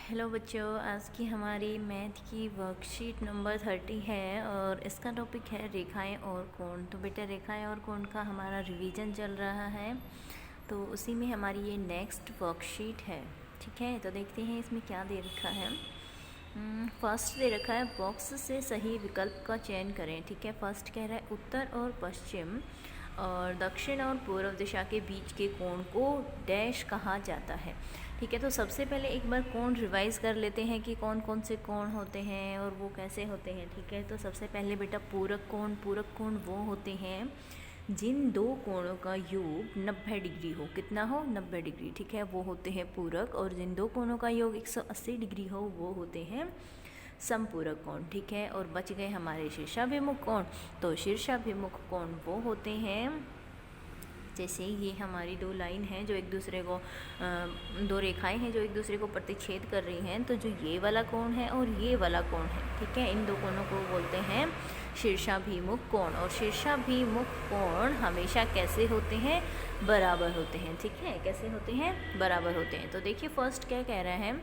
Hello बच्चों, आज की हमारी मैथ की वर्कशीट नंबर 30 है और इसका टॉपिक है रेखाएं और कोण। तो बेटा रेखाएं और कोण का हमारा रिवीजन चल रहा है, तो उसी में हमारी ये नेक्स्ट वर्कशीट है। ठीक है, तो देखते हैं इसमें क्या दे रखा है। फर्स्ट दे रखा है बॉक्स से सही विकल्प का चयन करें। ठीक है, फर्स्ट कह रहा है उत्तर और पश्चिम और दक्षिण और पूर्व दिशा के बीच के कोण को डैश कहा जाता है। ठीक है, तो सबसे पहले एक बार कोण रिवाइज कर लेते हैं कि कौन कौन से कोण होते हैं और वो कैसे होते हैं। ठीक है, तो सबसे पहले बेटा पूरक कोण वो होते हैं जिन दो कोणों का योग 90 डिग्री हो। कितना हो? 90 डिग्री। ठीक है, वो होते हैं पूरक। और जिन दो कोणों का योग 180 डिग्री हो वो होते हैं समपूरक कोण। ठीक है, और बच गए हमारे शीर्षाभिमुख कोण। तो शीर्षाभिमुख कोण वो होते हैं, जैसे ये हमारी दो लाइन हैं जो एक दूसरे को दो रेखाएं हैं जो एक दूसरे को प्रतिच्छेद कर रही हैं, तो जो ये वाला कोण है और ये वाला कोण है, ठीक है, इन दो कोणों को बोलते हैं शीर्षाभिमुख कोण। और शीर्षाभिमुख कोण हमेशा कैसे होते हैं? बराबर होते हैं। ठीक है, कैसे होते हैं? बराबर होते हैं। तो देखिए फर्स्ट क्या कह रहा है,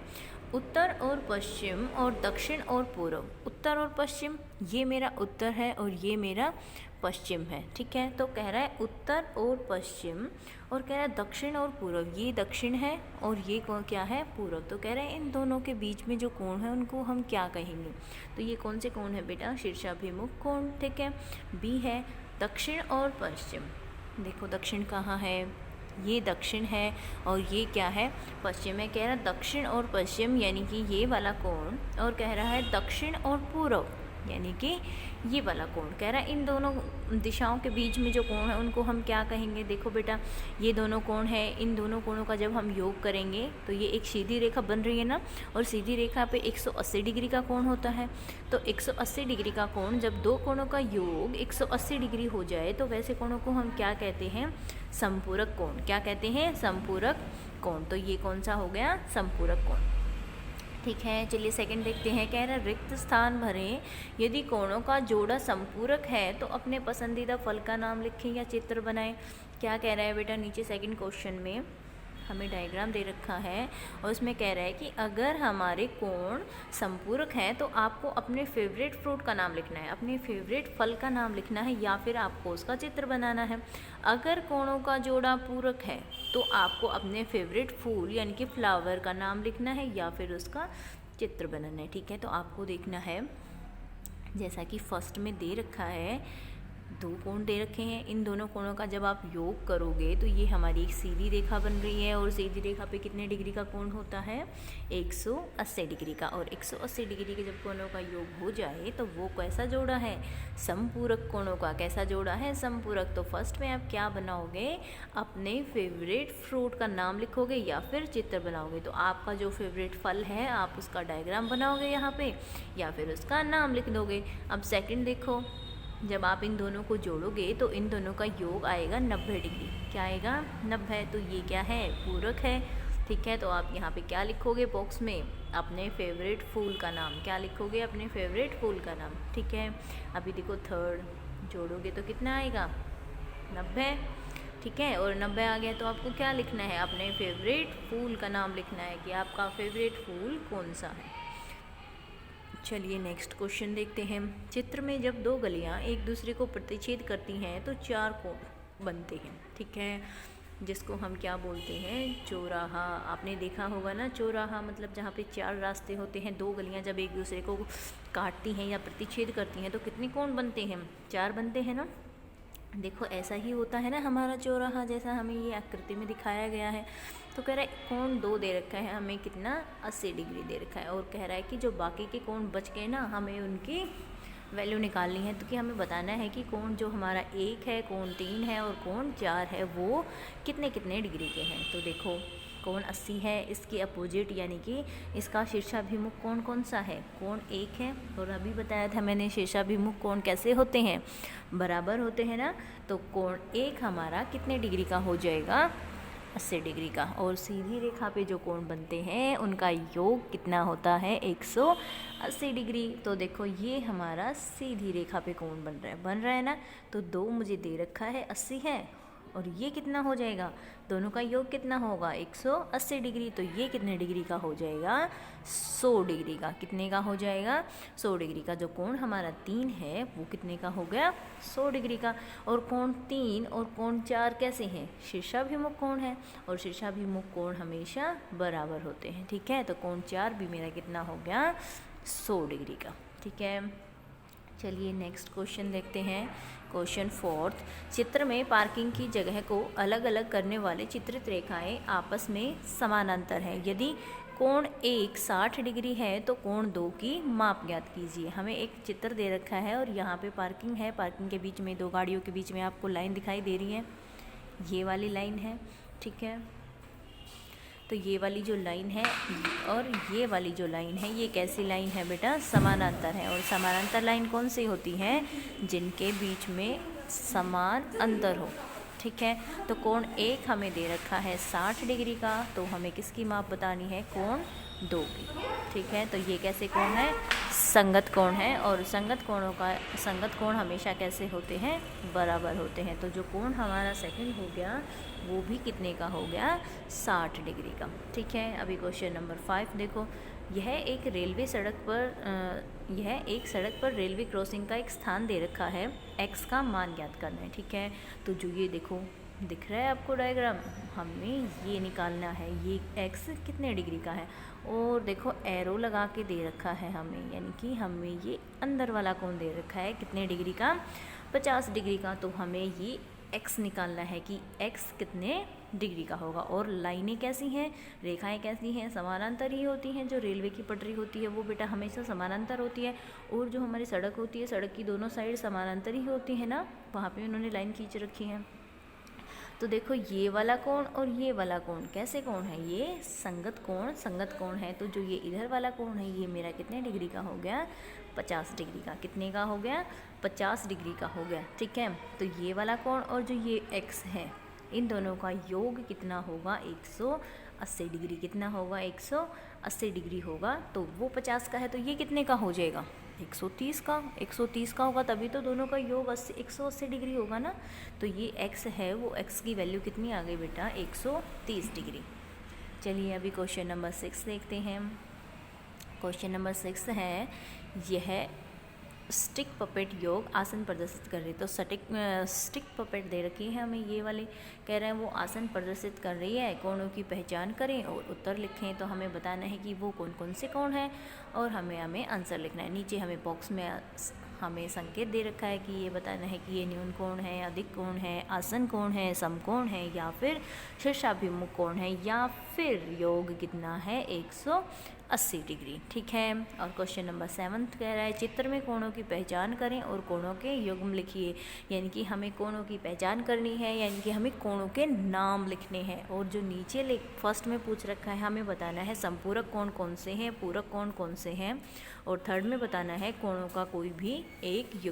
उत्तर और पश्चिम और दक्षिण और पूर्व। उत्तर और पश्चिम, ये मेरा उत्तर है और ये मेरा पश्चिम है। ठीक है, तो कह रहा है उत्तर और पश्चिम, और कह रहा है दक्षिण और पूर्व, ये दक्षिण है और ये क्या है? पूर्व। तो कह रहे हैं इन दोनों के बीच में जो कोण है उनको हम क्या कहेंगे? तो ये कौन से कोण है बेटा? शीर्षाभिमुख कोण। ठीक है, बी है दक्षिण और पश्चिम। देखो दक्षिण कहाँ है? ये दक्षिण है और ये क्या है? पश्चिम है। कह रहा है दक्षिण और पश्चिम यानी कि ये वाला कोण, और कह रहा है दक्षिण और पूर्व यानी कि ये वाला कोण। कह रहा है इन दोनों दिशाओं के बीच में जो कोण है उनको हम क्या कहेंगे? देखो बेटा ये दोनों कोण है, इन दोनों कोणों का जब हम योग करेंगे तो ये एक सीधी रेखा बन रही है ना, और सीधी रेखा पे 180 डिग्री का कोण होता है। तो 180 डिग्री का कोण, जब दो कोणों का योग 180 डिग्री हो जाए तो वैसे कोणों को हम क्या कहते हैं? समपूरक कोण। क्या कहते हैं? समपूरक कोण। तो ये कौन सा हो गया? समपूरक कोण। ठीक है, चलिए सेकंड देखते हैं। कह रहा है रिक्त स्थान भरें। यदि कोणों का जोड़ा संपूरक है तो अपने पसंदीदा फल का नाम लिखें या चित्र बनाएं। क्या कह रहा है बेटा? नीचे सेकंड क्वेश्चन में हमें डायग्राम दे रखा है और उसमें कह रहा है कि अगर हमारे कोण संपूरक हैं तो आपको अपने फेवरेट फ्रूट का नाम लिखना है, अपने फेवरेट फल का नाम लिखना है, या फिर आपको उसका चित्र बनाना है। अगर कोणों का जोड़ा पूरक है तो आपको अपने फेवरेट फूल यानी कि फ्लावर का नाम लिखना है या फिर उसका चित्र बनाना है। ठीक है, तो आपको देखना है जैसा कि फर्स्ट में दे रखा है, दो कोण दे रखे हैं, इन दोनों कोणों का जब आप योग करोगे तो ये हमारी एक सीधी रेखा बन रही है, और सीधी रेखा पे कितने डिग्री का कोण होता है? 180 डिग्री का। और 180 डिग्री के जब कोणों का योग हो जाए तो वो कैसा जोड़ा है? समपूरक कोणों का। कैसा जोड़ा है? समपूरक। तो फर्स्ट में आप क्या बनाओगे? अपने फेवरेट फ्रूट का नाम लिखोगे या फिर चित्र बनाओगे। तो आपका जो फेवरेट फल है आप उसका डायग्राम बनाओगे यहाँ पे, या फिर उसका नाम लिख दोगे। अब सेकंड देखो, जब आप इन दोनों को जोड़ोगे तो इन दोनों का योग आएगा 90 डिग्री। क्या आएगा? 90। तो ये क्या है? पूरक है। ठीक है, तो आप यहाँ पे क्या लिखोगे बॉक्स में? अपने फेवरेट फूल का नाम। क्या लिखोगे? अपने फेवरेट फूल का नाम। ठीक है, अभी देखो थर्ड जोड़ोगे तो कितना आएगा? 90। ठीक है, और 90 आ गया तो आपको क्या लिखना है? अपने फेवरेट फूल का नाम लिखना है कि आपका फेवरेट फूल कौन सा है। चलिए नेक्स्ट क्वेश्चन देखते हैं। चित्र में जब दो गलियां एक दूसरे को प्रतिच्छेद करती हैं तो चार कोण बनते हैं। ठीक है, जिसको हम क्या बोलते हैं? चौराहा। आपने देखा होगा ना, चौराहा मतलब जहाँ पे चार रास्ते होते हैं, दो गलियां जब एक दूसरे को काटती हैं या प्रतिच्छेद करती हैं तो कितने कोण बनते हैं? चार बनते हैं ना। देखो ऐसा ही होता है ना हमारा चौराहा, जैसा हमें ये आकृति में दिखाया गया है। तो कह रहा है कोण दो दे रखा है हमें, कितना? 80 डिग्री दे रखा है, और कह रहा है कि जो बाकी के कोण बच गए ना हमें उनकी वैल्यू निकालनी है। तो कि हमें बताना है कि कोण जो हमारा 1 है, कोण 3 है और कोण 4 है वो कितने कितने डिग्री के हैं। तो देखो कोण 80 है, इसके अपोजिट यानी कि इसका शीर्षाभिमुख कोण कौन सा है? कोण 1 है। और अभी बताया था मैंने शीर्षाभिमुख कोण कैसे होते हैं? बराबर होते हैं ना। तो कोण 1 हमारा कितने डिग्री का हो जाएगा? 80 डिग्री का। और सीधी रेखा पे जो कोण बनते हैं उनका योग कितना होता है? 180 डिग्री। तो देखो ये हमारा सीधी रेखा पे कोण बन रहा है ना। तो दो मुझे दे रखा है, 80 है और ये कितना हो जाएगा, दोनों का योग कितना होगा 180 डिग्री। तो ये कितने डिग्री का हो जाएगा 100 डिग्री का। कितने का हो जाएगा 100 डिग्री का। जो कोण हमारा 3 है वो कितने का हो गया 100 डिग्री का। और कोण 3 और कोण 4 कैसे हैं, शीर्षाभिमुख कोण है और शीर्षाभिमुख कोण हमेशा बराबर होते हैं। ठीक है, तो कोण 4 भी मेरा कितना हो गया 100 डिग्री का। ठीक है, चलिए नेक्स्ट क्वेश्चन देखते हैं। क्वेश्चन 4, चित्र में पार्किंग की जगह को अलग अलग करने वाले चित्रित रेखाएं आपस में समानांतर हैं। यदि कोण 1 60 डिग्री है तो कोण 2 की माप ज्ञात कीजिए। हमें एक चित्र दे रखा है और यहाँ पे पार्किंग है, पार्किंग के बीच में 2 गाड़ियों के बीच में आपको लाइन दिखाई दे रही है, ये वाली लाइन है। ठीक है, तो ये वाली जो लाइन है और ये वाली जो लाइन है ये कैसी लाइन है बेटा, समानांतर है। और समानांतर लाइन कौन सी होती है, जिनके बीच में समान अंतर हो। ठीक है, तो कोण 1 हमें दे रखा है 60 डिग्री का, तो हमें किसकी माप बतानी है, कोण 2 की। ठीक है, तो ये कैसे कोण है, संगत कोण है। और संगत कोण हमेशा कैसे होते हैं, बराबर होते हैं। तो जो कोण हमारा सेकंड हो गया वो भी कितने का हो गया 60 डिग्री का। ठीक है, अभी क्वेश्चन नंबर 5 देखो। यह एक सड़क पर रेलवे क्रॉसिंग का एक स्थान दे रखा है, x का मान ज्ञात करना है। ठीक है, तो जो ये देखो दिख रहा है आपको डायग्राम, हमें ये निकालना है ये x कितने डिग्री का है। और देखो एरो लगा के दे रखा है हमें, यानी कि हमें ये अंदर वाला कोण दे रखा है कितने डिग्री का, 50 डिग्री का। तो हमें ये x निकालना है कि x कितने डिग्री का होगा। और लाइनें कैसी हैं, रेखाएं कैसी हैं, समानांतर ही होती हैं। जो रेलवे की पटरी होती है वो बेटा हमेशा समानांतर होती है। और जो हमारी सड़क होती है, सड़क की दोनों साइड समानांतर ही होती है ना, वहाँ पे उन्होंने लाइन खींच रखी है। तो देखो ये वाला कोण और ये वाला कोण कैसे कोण है, ये संगत कोण है। तो जो ये इधर वाला कोण है ये मेरा कितने डिग्री का हो गया 50 डिग्री का। कितने का हो गया 50 डिग्री का हो गया। ठीक है, तो ये वाला कोण और जो ये x है इन दोनों का योग कितना होगा 180 डिग्री। कितना होगा 180 डिग्री होगा। तो वो 50 का है तो ये कितने का हो जाएगा 130 का। 130 का होगा तभी तो दोनों का योग 180 डिग्री होगा ना। तो ये x है वो x की वैल्यू कितनी आ गई बेटा 130 डिग्री। चलिए अभी क्वेश्चन नंबर 6 देखते हैं। क्वेश्चन नंबर 6 है, यह स्टिक पपेट योग आसन प्रदर्शित कर रही है। तो स्टिक पपेट दे रखी है हमें, ये वाले कह रहे हैं वो आसन प्रदर्शित कर रही है। कोणों की पहचान करें और उत्तर लिखें। तो हमें बताना है कि वो कौन कौन से कोण हैं और हमें आंसर लिखना है। नीचे हमें बॉक्स में हमें संकेत दे रखा है कि ये बताना है कि ये न्यून कोण है, अधिक कोण है, आसन कोण है, समकोण है या फिर शीर्षाभिमुख कोण है या फिर योग कितना है 180 डिग्री। ठीक है, और क्वेश्चन नंबर 7 कह रहा है, चित्र में कोणों की पहचान करें और कोणों के युग्म लिखिए। यानी कि हमें कोणों की पहचान करनी है, यानी कि हमें कोणों के नाम लिखने हैं। और जो नीचे फर्स्ट में पूछ रखा है हमें बताना है संपूरक कोण कौन से हैं, पूरक कोण कौन से हैं। और थर्ड में बताना है कोणों का कोई भी एक युग्म।